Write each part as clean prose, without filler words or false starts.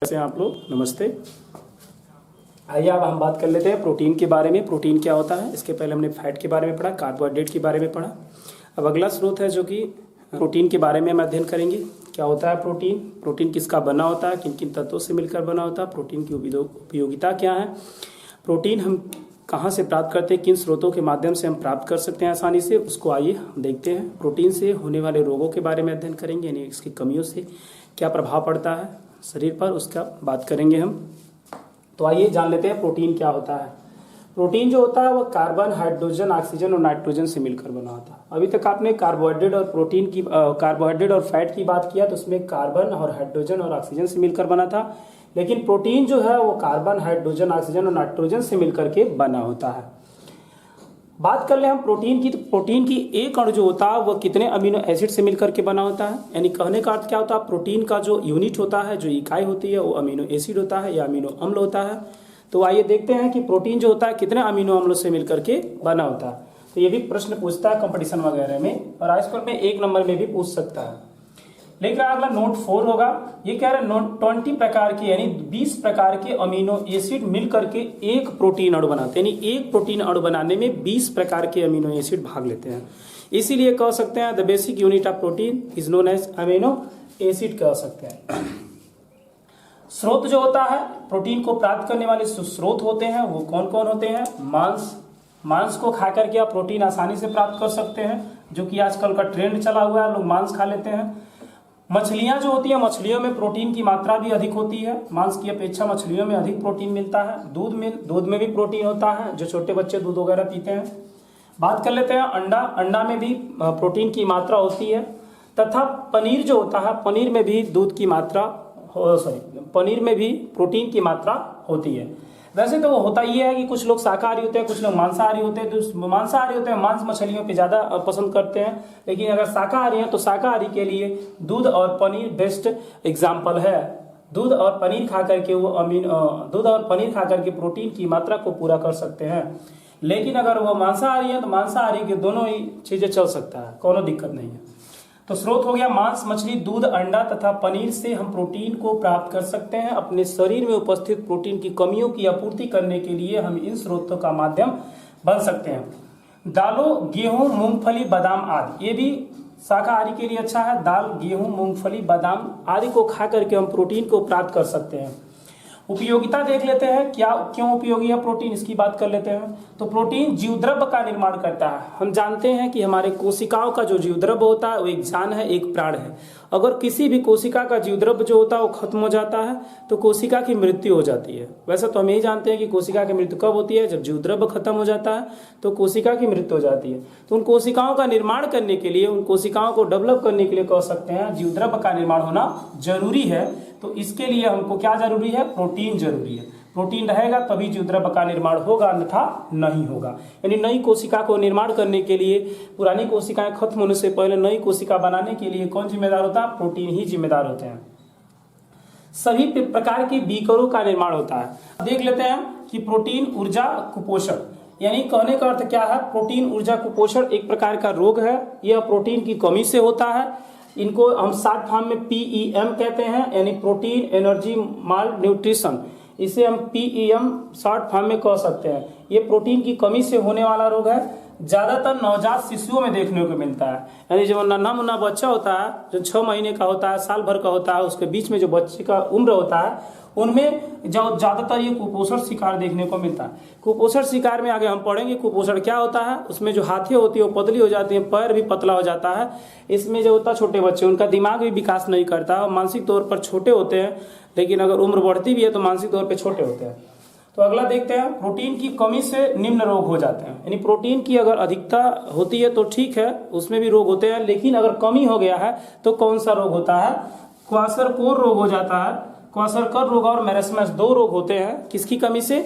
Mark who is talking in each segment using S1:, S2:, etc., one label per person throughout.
S1: कैसे हैं आप लोग। नमस्ते। आइए अब हम बात कर लेते हैं प्रोटीन के बारे में। प्रोटीन क्या होता है। इसके पहले हमने फैट के बारे में पढ़ा, कार्बोहाइड्रेट के बारे में पढ़ा। अब अगला स्रोत है जो कि प्रोटीन के बारे में हम अध्ययन करेंगे। क्या होता है प्रोटीन, प्रोटीन किसका बना होता है, किन किन तत्वों से मिलकर बना होता है, प्रोटीन की उपयोगिता क्या है, प्रोटीन हम कहाँ से प्राप्त करते हैं, किन स्रोतों के माध्यम से हम प्राप्त कर सकते हैं आसानी से, उसको आइए हम देखते हैं। प्रोटीन से होने वाले रोगों के बारे में अध्ययन करेंगे, यानी इसकी कमियों से क्या प्रभाव पड़ता है शरीर पर, उसका बात करेंगे हम। तो आइए जान लेते हैं प्रोटीन क्या होता है। प्रोटीन जो होता है वो कार्बन, हाइड्रोजन, ऑक्सीजन और नाइट्रोजन से मिलकर बना होता है। अभी तक आपने कार्बोहाइड्रेट और प्रोटीन की कार्बोहाइड्रेट और फैट की बात किया तो उसमें कार्बन और हाइड्रोजन और ऑक्सीजन से मिलकर बना था, लेकिन प्रोटीन जो है वो कार्बन, हाइड्रोजन, ऑक्सीजन और नाइट्रोजन से मिलकर के बना होता है। बात कर ले हम प्रोटीन की, तो प्रोटीन की एक अणु जो होता है वो कितने अमीनो एसिड से मिलकर के बना होता है। यानी कहने का अर्थ क्या होता है, प्रोटीन का जो यूनिट होता है, जो इकाई होती है वो अमीनो एसिड होता है या अमीनो अम्ल होता है। तो आइए देखते हैं कि प्रोटीन जो होता है कितने अमीनो अम्लों से मिलकर के बना होता है। तो ये भी प्रश्न पूछता है कंपटीशन वगैरह में, और आजकल में 1 नंबर में भी पूछ सकता है। लेकिन अगला नोट 4 होगा। ये कह रहे हैं 20 प्रकार के यानी 20 प्रकार के अमीनो एसिड मिलकर के एक प्रोटीन अणु बनाते हैं। यानी एक प्रोटीन अणु बनाने में 20 प्रकार के अमीनो एसिड भाग लेते हैं। इसीलिए कह सकते हैं the basic unit of protein is known as amino acid कह सकते हैं। स्रोत जो होता है प्रोटीन को प्राप्त करने वाले स्रोत होते हैं वो कौन कौन होते हैं। मांस को खा करके आप प्रोटीन आसानी से प्राप्त कर सकते हैं, जो कि आजकल का ट्रेंड चला हुआ है, लोग मांस खा लेते हैं। मछलियां जो होती हैं, मछलियों में प्रोटीन की मात्रा भी अधिक होती है, मांस की अपेक्षा मछलियों में अधिक प्रोटीन मिलता है। दूध में भी प्रोटीन होता है, जो छोटे बच्चे दूध वगैरह पीते हैं। बात कर लेते हैं अंडा में भी प्रोटीन की मात्रा होती है, तथा पनीर जो होता है पनीर में भी पनीर में भी प्रोटीन की मात्रा होती है। वैसे तो वो होता ये है कि कुछ लोग शाकाहारी होते हैं, कुछ लोग मांसाहारी होते हैं। तो मांसाहारी होते हैं मांस मछलियों पे ज़्यादा पसंद करते हैं, लेकिन अगर शाकाहारी हैं तो शाकाहारी के लिए दूध और पनीर बेस्ट एग्जाम्पल है। दूध और पनीर खा करके दूध और पनीर खा करके प्रोटीन की मात्रा को पूरा कर सकते हैं। लेकिन अगर वो मांसाहारी है तो मांसाहारी के दोनों ही चीज़ें चल सकता है, कोनो दिक्कत नहीं है। तो स्रोत हो गया मांस, मछली, दूध, अंडा तथा पनीर से हम प्रोटीन को प्राप्त कर सकते हैं। अपने शरीर में उपस्थित प्रोटीन की कमियों की आपूर्ति करने के लिए हम इन स्रोतों का माध्यम बन सकते हैं। दालों, गेहूं, मूंगफली, बादाम आदि, ये भी शाकाहारी के लिए अच्छा है। दाल, गेहूं, मूंगफली, बादाम आदि को खा करके हम प्रोटीन को प्राप्त कर सकते हैं। उपयोगिता देख लेते हैं, क्यों उपयोगी है प्रोटीन, इसकी बात कर लेते हैं। तो प्रोटीन जीवद्रव्य का निर्माण करता है। हम जानते हैं कि हमारे कोशिकाओं का जो जीवद्रव्य होता है वो एक जान है, एक प्राण है। अगर किसी भी कोशिका का जीवद्रव्य जो होता है वो खत्म हो जाता है तो कोशिका की मृत्यु हो जाती है। वैसे तो हम यही जानते हैं कि कोशिका की मृत्यु कब होती है, जब जीवद्रव्य खत्म हो जाता है तो कोशिका की मृत्यु हो जाती है। तो उन कोशिकाओं का निर्माण करने के लिए, उन कोशिकाओं को डेवलप करने के लिए कह सकते हैं जीवद्रव्य का निर्माण होना जरूरी है। तो इसके लिए हमको क्या जरूरी है, प्रोटीन जरूरी है। प्रोटीन रहेगा तभी जीवद्रव्य का निर्माण होगा, अन्यथा नहीं होगा। यानी नई कोशिका को निर्माण करने के लिए, पुरानी कोशिकाएं खत्म होने से पहले नई कोशिका बनाने के लिए कौन जिम्मेदार होता है, प्रोटीन ही जिम्मेदार होते हैं। सभी प्रकार की बीकरों का निर्माण होता है। देख लेते हैं कि प्रोटीन ऊर्जा कुपोषण, यानी कहने का अर्थ क्या है, प्रोटीन ऊर्जा कुपोषण एक प्रकार का रोग है। यह प्रोटीन की कमी से होता है। इनको हम शॉर्ट फॉर्म में PEM कहते हैं, यानी प्रोटीन एनर्जी माल न्यूट्रिशन। इसे हम PEM शॉर्ट फॉर्म में कह सकते हैं। ये प्रोटीन की कमी से होने वाला रोग है। ज्यादातर नवजात शिशुओं में देखने को मिलता है। यानी जो नन्हा मुन्ना बच्चा होता है, जो 6 महीने का होता है, साल भर का होता है, उसके बीच में जो बच्चे का उम्र होता है, उनमें जो ज्यादातर ये कुपोषण शिकार देखने को मिलता है। कुपोषण शिकार में आगे हम पढ़ेंगे कुपोषण क्या होता है। उसमें जो हाथें होती है वो पतली हो जाती है, पैर भी पतला हो जाता है। इसमें जो होता है छोटे बच्चे, उनका दिमाग भी विकास नहीं करता, मानसिक तौर पर छोटे होते हैं, लेकिन अगर उम्र बढ़ती भी है तो मानसिक तौर पर छोटे होते हैं। तो अगला देखते हैं, प्रोटीन की कमी से निम्न रोग हो जाते हैं। यानी प्रोटीन की अगर अधिकता होती है तो ठीक है, उसमें भी रोग होते हैं, लेकिन अगर कमी हो गया है तो कौन सा रोग होता है, क्वाशरकोर रोग हो जाता है। क्वाशरकर रोग और मेरेस्मस 2 रोग होते हैं। किसकी कमी से,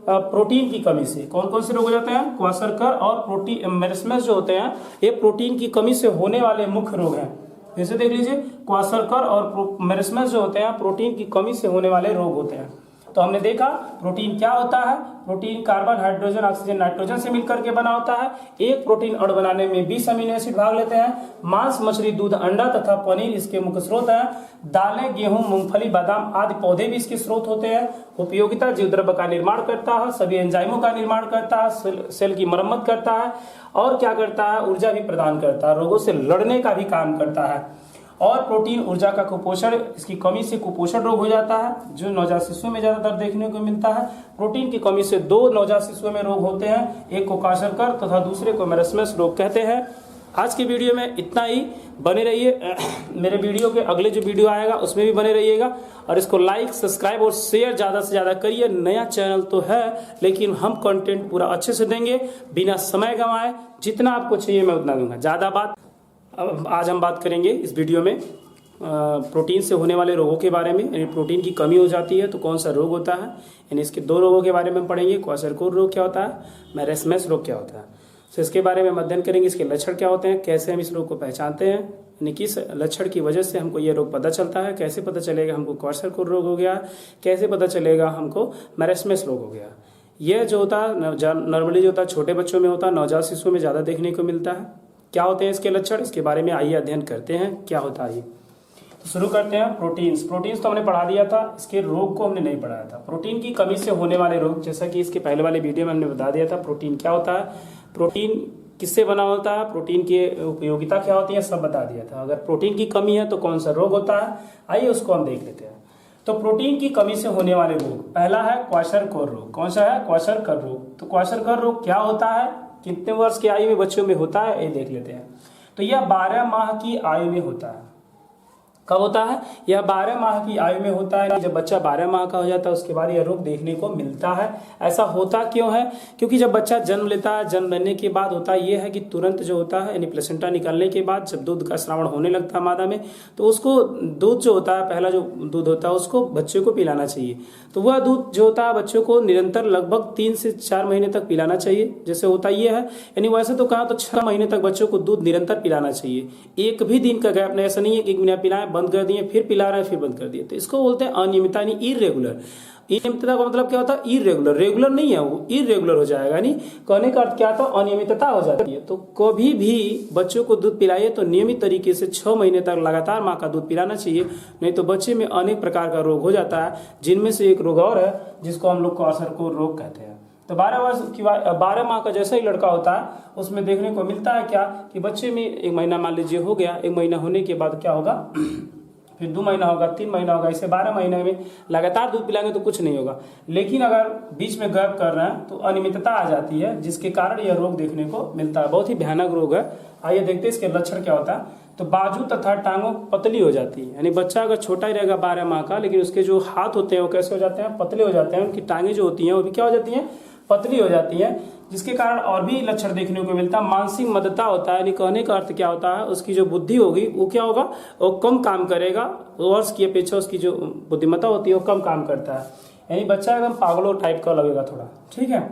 S1: प्रोटीन की कमी से। कौन कौन से रोग हो जाते हैं, क्वाशरकर और मेरेस्मस जो होते हैं, ये प्रोटीन की कमी से होने वाले मुख्य रोग हैं। फिर से देख लीजिए, क्वाशरकर और मेरेस्मस जो होते हैं प्रोटीन की कमी से होने वाले रोग होते हैं। तो हमने देखा प्रोटीन क्या होता है। Protein carbon, hydrogen, oxygen, nitrogen से मिलकर के बना होता है। एक प्रोटीन अणु बनाने में 20 अमीनो एसिड भाग लेते हैं। मांस, मछली, दूध, अंडा तथा पनीर इसके मुख्य स्रोत हैं। दालें, गेहूं, मूंगफली, बादाम आदि पौधे भी इसके स्रोत होते हैं। उपयोगिता, जीव द्रव्य का निर्माण करता है, सभी एंजाइमों का निर्माण करता है, सेल की मरम्मत करता है और क्या करता है, ऊर्जा भी प्रदान करता है, रोगों से लड़ने का भी काम करता है। और प्रोटीन ऊर्जा का कुपोषण, इसकी कमी से कुपोषण रोग हो जाता है जो नवजात शिशुओं में ज्यादातर देखने को मिलता है। प्रोटीन की कमी से 2 नवजात शिशुओं में रोग होते हैं, एक को क्वाशरकर तथा दूसरे को मेरस्मस रोग कहते हैं। आज की वीडियो में इतना ही। बने रहिए मेरे वीडियो के अगले जो वीडियो आएगा उसमें भी बने रहिएगा और इसको लाइक, सब्सक्राइब और शेयर ज़्यादा से ज़्यादा करिए। नया चैनल तो है लेकिन हम कंटेंट पूरा अच्छे से देंगे बिना समय गंवाए। जितना आपको चाहिए मैं उतना दूंगा। ज़्यादा बात अब आज हम बात करेंगे इस वीडियो में प्रोटीन से होने वाले रोगों के बारे में। यानी प्रोटीन की कमी हो जाती है तो कौन सा रोग होता है, यानी इसके 2 रोगों के बारे में पढ़ेंगे। क्वाशरकोर रोग क्या होता है, मेरस्मस रोग क्या होता है, तो इसके बारे में अध्ययन करेंगे। इसके लक्षण क्या होते हैं, कैसे हम इस रोग को पहचानते हैं, यानी किस लक्षण की वजह से हमको ये रोग पता चलता है, कैसे पता चलेगा हमको क्वाशरकोर रोग हो गया, कैसे पता चलेगा हमको मेरस्मस रोग हो गया। यह जो होता है नॉर्मली जो होता है छोटे बच्चों में होता है, नवजात शिशुओं में ज़्यादा देखने को मिलता है। क्या होते हैं इसके लक्षण, इसके बारे में आइए अध्ययन करते हैं क्या होता है। तो शुरू करते हैं। प्रोटीन्स तो हमने पढ़ा दिया था, इसके रोग को हमने नहीं पढ़ाया था। प्रोटीन की कमी से होने वाले रोग, जैसा कि इसके पहले वाले वीडियो में हमने बता दिया था प्रोटीन क्या होता है, प्रोटीन किससे बना होता है, प्रोटीन की उपयोगिता क्या होती है, सब बता दिया था। अगर प्रोटीन की कमी है तो कौन सा रोग होता है, आइए उसको हम देख लेते हैं। तो प्रोटीन की कमी से होने वाले रोग, पहला है क्वाशरकोर रोग। कौन सा है, क्वाशरकोर रोग। तो क्वाशरकोर रोग क्या होता है, कितने वर्ष की आयु में बच्चों में होता है, ये देख लेते हैं। तो यह 12 माह की आयु में होता है। कब होता है, यह 12 माह की आयु में होता है। जब बच्चा 12 माह का हो जाता है उसके बाद यह रोग देखने को मिलता है। ऐसा होता क्यों है, क्योंकि जब बच्चा जन्म लेता है, जन्म लेने के बाद होता है यह है कि तुरंत जो होता है यानी प्लेसेंटा निकलने के बाद जब दूध का स्रावण होने लगता है मादा में, तो उसको दूध जो होता है, पहला जो दूध होता है उसको बच्चे को पिलाना चाहिए। तो वह दूध जो होता है बच्चों को निरंतर लगभग 3 से 4 महीने तक पिलाना चाहिए। जैसे होता यह है, यानी वैसे तो कहा तो 6 महीने तक बच्चों को दूध निरंतर पिलाना चाहिए। एक भी दिन का गैप नहीं, ऐसा नहीं है कि 1 महीना पिलाएं बंद कर दिए फिर पिला रहे हैं फिर बंद कर दिए। तो इसको बोलते हैं अनियमितता, यानी इरेगुलर। अनियमितता का मतलब क्या होता है, इरेगुलर। रेगुलर नहीं है, वो इरेगुलर हो जाएगा। यानी कहने का अर्थ क्या था, अनियमितता हो जाती है। तो कभी भी बच्चों को दूध पिलाइए तो नियमित तरीके से 6 महीने तक लगातार माँ का दूध पिलाना चाहिए, नहीं तो बच्चे में अनेक प्रकार का रोग हो जाता है, जिनमें से एक रोग और है जिसको हम लोग क्वाशरकोर रोग कहते हैं। तो 12 माह का जैसा ही लड़का होता है उसमें देखने को मिलता है क्या कि बच्चे में 1 महीना मान लीजिए हो गया, 1 महीना होने के बाद क्या होगा, फिर 2 महीना होगा, 3 महीना होगा, इसे 12 महीने में लगातार दूध पिलाएंगे तो कुछ नहीं होगा। लेकिन अगर बीच में गैप कर रहे हैं तो अनियमितता आ जाती है, जिसके कारण यह रोग देखने को मिलता है। बहुत ही भयानक रोग है। आइए देखते हैं इसके लक्षण क्या होता है। तो बाजू तथा टांगों पतली हो जाती है, यानी बच्चा अगर छोटा ही रहेगा 12 माह का, लेकिन उसके जो हाथ होते हैं वो कैसे हो जाते हैं, पतले हो जाते हैं। उनकी टांगें जो होती हैं वो भी क्या हो जाती हैं, पतली हो जाती है, जिसके कारण और भी लक्षण देखने को मिलता है। मानसिक मदता होता है, यानी कहने का अर्थ क्या होता है, उसकी जो बुद्धि होगी वो क्या होगा, वो कम काम करेगा। वर्ष की अपेक्षा उसकी जो बुद्धिमत्ता होती है वो कम काम करता है, यानी बच्चा एकदम पागलों टाइप का लगेगा थोड़ा। ठीक है,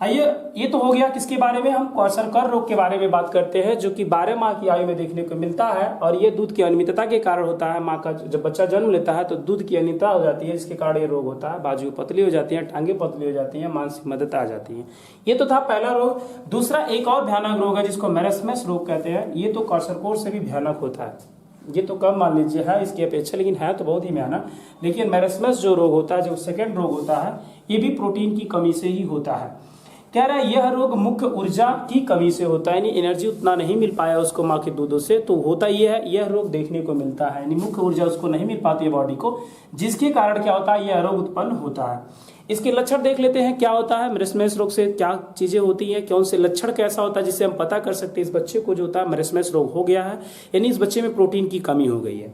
S1: आइए ये तो हो गया किसके बारे में, हम क्वाशरकोर रोग के बारे में बात करते हैं, जो कि 12 माह की आयु में देखने को मिलता है। और ये दूध की अनियमितता के कारण होता है। माँ का जब बच्चा जन्म लेता है तो दूध की अनियमितता हो जाती है, जिसके कारण ये रोग होता है। बाजू पतली हो जाती है, टांगे पतली हो जाती है, मानसिक मदता आ जाती है। ये तो था पहला रोग। दूसरा एक और भयानक रोग है जिसको मेरस्मस रोग कहते हैं। ये तो क्वाशरकोर से भी भयानक होता है। ये तो कम मान लीजिए है इसकी अपेक्षा, लेकिन है तो बहुत ही भयानक। लेकिन मेरस्मस जो रोग होता है, जो सेकेंड रोग होता है, ये भी प्रोटीन की कमी से ही होता है। कह रहा है यह रोग मुख्य ऊर्जा की कमी से होता है, यानी एनर्जी उतना नहीं मिल पाया उसको माँ के दूधों से, तो होता यह है यह रोग देखने को मिलता है, यानी मुख्य ऊर्जा उसको नहीं मिल पाती है बॉडी को, जिसके कारण क्या होता है, यह रोग उत्पन्न होता है। इसके लक्षण देख लेते हैं क्या होता है, मेरस्मस रोग से क्या चीजें होती हैं, कौन से लक्षण कैसा होता है जिससे हम पता कर सकते हैं इस बच्चे को जो होता है मेरस्मस रोग हो गया है, यानी इस बच्चे में प्रोटीन की कमी हो गई है।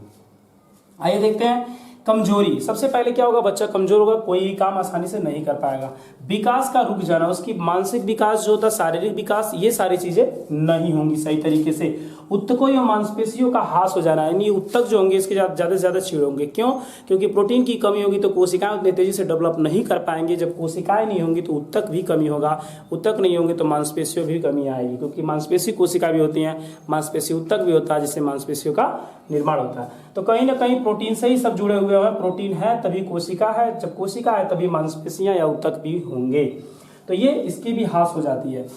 S1: आइए देखते हैं। कमजोरी, सबसे पहले क्या होगा, बच्चा कमजोर होगा, कोई काम आसानी से नहीं कर पाएगा। विकास का रुक जाना, उसकी मानसिक विकास जो होता है, शारीरिक विकास, ये सारी चीजें नहीं होंगी सही तरीके से। उत्तकों या मांसपेशियों का हास हो जाना, यानी उत्तक जो होंगे इसके ज्यादा से ज्यादा छीड़ होंगे। क्यों, क्योंकि प्रोटीन की कमी होगी तो कोशिकाएं उतनी तेजी से डेवलप नहीं कर पाएंगे। जब कोशिकाएं नहीं होंगी तो उत्तक भी कमी होगा, उत्तक नहीं होंगे तो मांसपेशियों भी कमी आएगी, क्योंकि मांसपेशी कोशिका भी होती है, मांसपेशी उत्तक भी होता है, जिससे मांसपेशियों का निर्माण होता है। तो कहीं ना कहीं प्रोटीन से ही सब जुड़े हुए हैं। प्रोटीन है तभी कोशिका है, जब कोशिका है तभी मांसपेशियां या ऊतक भी होंगे। तो ये इसकी भी हास हो जाती है।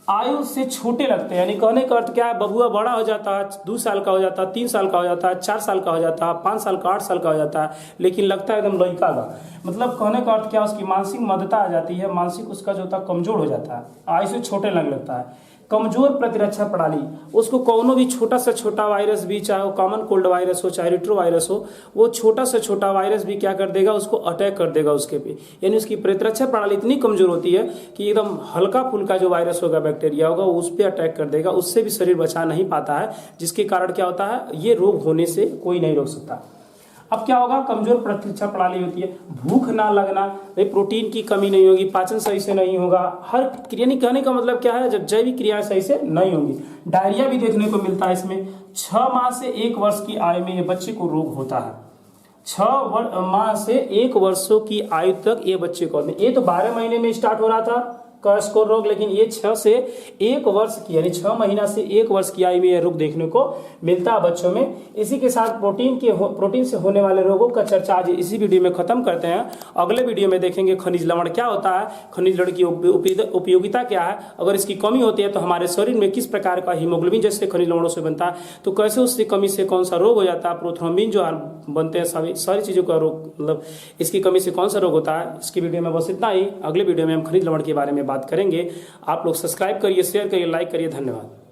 S1: आयु से छोटे लगते हैं, यानी कहने का अर्थ क्या है, बबुआ बड़ा हो जाता है, 2 साल का हो जाता है, 3 साल का हो जाता है, 4 साल का हो जाता है, 5 साल का, 8 साल का हो जाता है, लेकिन लगता है एकदम लड़का का। मतलब कहने का अर्थ क्या, उसकी मानसिक मदता आ जाती है, मानसिक उसका जो होता है कमजोर हो जाता है, आयु से छोटे लगने लगता है। कमजोर प्रतिरक्षा प्रणाली, उसको कोनो भी छोटा से छोटा वायरस भी, चाहे वो कॉमन कोल्ड वायरस हो चाहे रिट्रो वायरस हो, वो छोटा से छोटा वायरस भी क्या कर देगा, उसको अटैक कर देगा उसके पे। यानी उसकी प्रतिरक्षा प्रणाली इतनी कमजोर होती है कि एकदम हल्का फुल्का जो वायरस होगा, बैक्टीरिया होगा, उस पर अटैक कर देगा, उससे भी शरीर बचा नहीं पाता है, जिसके कारण क्या होता है, ये रोग होने से कोई नहीं रोक सकता। अब क्या होगा, कमजोर प्रतिरक्षा प्रणाली होती है, भूख ना लगना, भाई प्रोटीन की कमी नहीं होगी, पाचन सही से नहीं होगा, हर क्रिया, नहीं कहने का मतलब क्या है, जब जैविक क्रियाएं सही से नहीं होंगी। डायरिया भी देखने को मिलता है इसमें। 6 माह से 1 वर्ष की आयु में ये बच्चे को रोग होता है। 6 माह से 1 वर्षों की आयु तक ये बच्चे को, ये तो 12 महीने में स्टार्ट हो रहा था क्वाशकोर रोग, लेकिन ये 6 से 1 वर्ष की, यानी 6 महीना से 1 वर्ष की आयु में यह रोग देखने को मिलता है बच्चों में। इसी के साथ प्रोटीन से होने वाले रोगों का चर्चा आज इसी वीडियो में खत्म करते हैं। अगले वीडियो में देखेंगे खनिज लवण क्या होता है, खनिज लवण की उपयोगिता क्या है, अगर इसकी कमी होती है तो हमारे शरीर में किस प्रकार का हीमोग्लोबिन जैसे खनिज लवणों से बनता है, तो कैसे उससे कमी से कौन सा रोग हो जाता है, प्रोथ्रोम्बिन जो बनते हैं, सारी चीजों का रोग, मतलब इसकी कमी से कौन सा रोग होता है। इसकी वीडियो में बस इतना ही। अगले वीडियो में हम खनिज लवण के बारे में बात करेंगे। आप लोग सब्सक्राइब करिए, शेयर करिए, लाइक करिए। धन्यवाद।